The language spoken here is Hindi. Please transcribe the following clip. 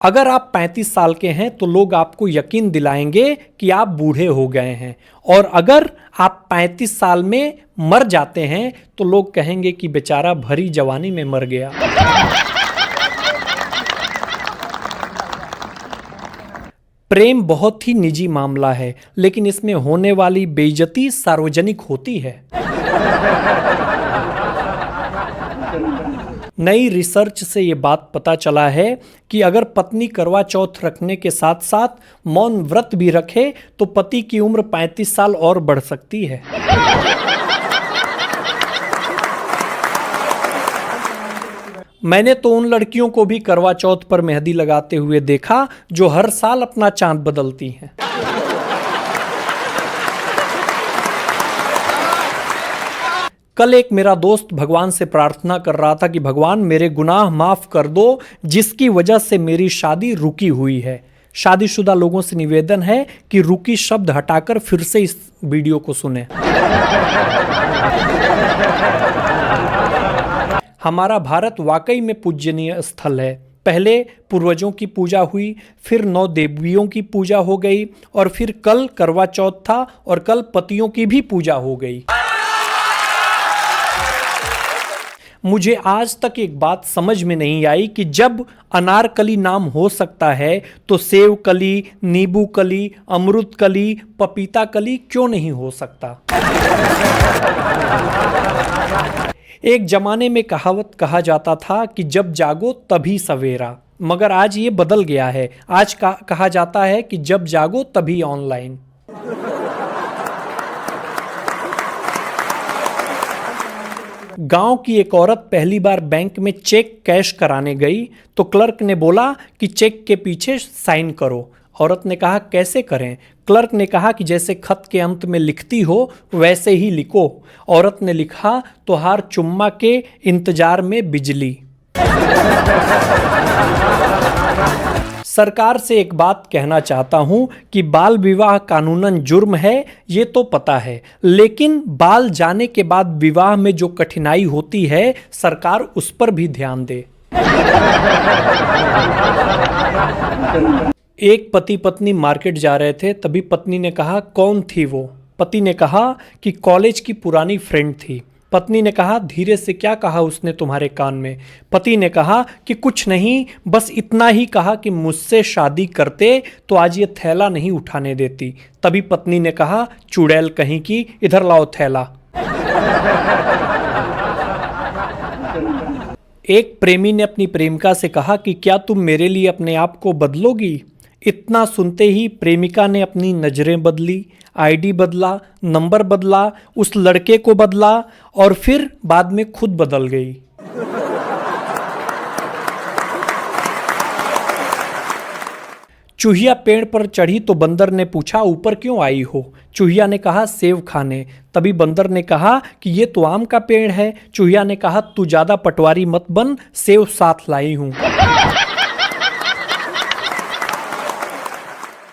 अगर आप 35 साल के हैं तो लोग आपको यकीन दिलाएंगे कि आप बूढ़े हो गए हैं, और अगर आप 35 साल में मर जाते हैं तो लोग कहेंगे कि बेचारा भरी जवानी में मर गया। प्रेम बहुत ही निजी मामला है, लेकिन इसमें होने वाली बेइज्जती सार्वजनिक होती है। नई रिसर्च से ये बात पता चला है कि अगर पत्नी करवा चौथ रखने के साथ साथ मौन व्रत भी रखे तो पति की उम्र 35 साल और बढ़ सकती है। मैंने तो उन लड़कियों को भी करवा चौथ पर मेहंदी लगाते हुए देखा जो हर साल अपना चांद बदलती हैं। कल एक मेरा दोस्त भगवान से प्रार्थना कर रहा था कि भगवान मेरे गुनाह माफ कर दो जिसकी वजह से मेरी शादी रुकी हुई है। शादीशुदा लोगों से निवेदन है कि रुकी शब्द हटाकर फिर से इस वीडियो को सुनें। हमारा भारत वाकई में पूजनीय स्थल है। पहले पूर्वजों की पूजा हुई, फिर 9 देवियों की पूजा हो गई, और फिर कल करवा चौथ था और कल पतियों की भी पूजा हो गई। मुझे आज तक एक बात समझ में नहीं आई कि जब अनारकली नाम हो सकता है तो सेव कली, नींबू कली, अमरूद कली, पपीता कली क्यों नहीं हो सकता। एक जमाने में कहावत कहा जाता था कि जब जागो तभी सवेरा, मगर आज ये बदल गया है। आज कहा जाता है कि जब जागो तभी ऑनलाइन। गांव की एक औरत पहली बार बैंक में चेक कैश कराने गई तो क्लर्क ने बोला कि चेक के पीछे साइन करो। औरत ने कहा कैसे करें? क्लर्क ने कहा कि जैसे खत के अंत में लिखती हो वैसे ही लिखो। औरत ने लिखा तोहार चुम्मा के इंतजार में बिजली। सरकार से एक बात कहना चाहता हूं कि बाल विवाह कानूनन जुर्म है, ये तो पता है, लेकिन बाल जाने के बाद विवाह में जो कठिनाई होती है सरकार उस पर भी ध्यान दे। एक पति पत्नी मार्केट जा रहे थे, तभी पत्नी ने कहा कौन थी वो? पति ने कहा कि कॉलेज की पुरानी फ्रेंड थी। पत्नी ने कहा धीरे से क्या कहा उसने तुम्हारे कान में? पति ने कहा कि कुछ नहीं, बस इतना ही कहा कि मुझसे शादी करते तो आज ये थैला नहीं उठाने देती। तभी पत्नी ने कहा चुड़ैल कहीं की, इधर लाओ थैला। एक प्रेमी ने अपनी प्रेमिका से कहा कि क्या तुम मेरे लिए अपने आप को बदलोगी? इतना सुनते ही प्रेमिका ने अपनी नज़रें बदली, आईडी बदला, नंबर बदला, उस लड़के को बदला और फिर बाद में खुद बदल गई। चूहिया पेड़ पर चढ़ी तो बंदर ने पूछा ऊपर क्यों आई हो? चूहिया ने कहा सेब खाने। तभी बंदर ने कहा कि ये तो आम का पेड़ है। चूहिया ने कहा तू ज्यादा पटवारी मत बन, सेब साथ लाई हूं।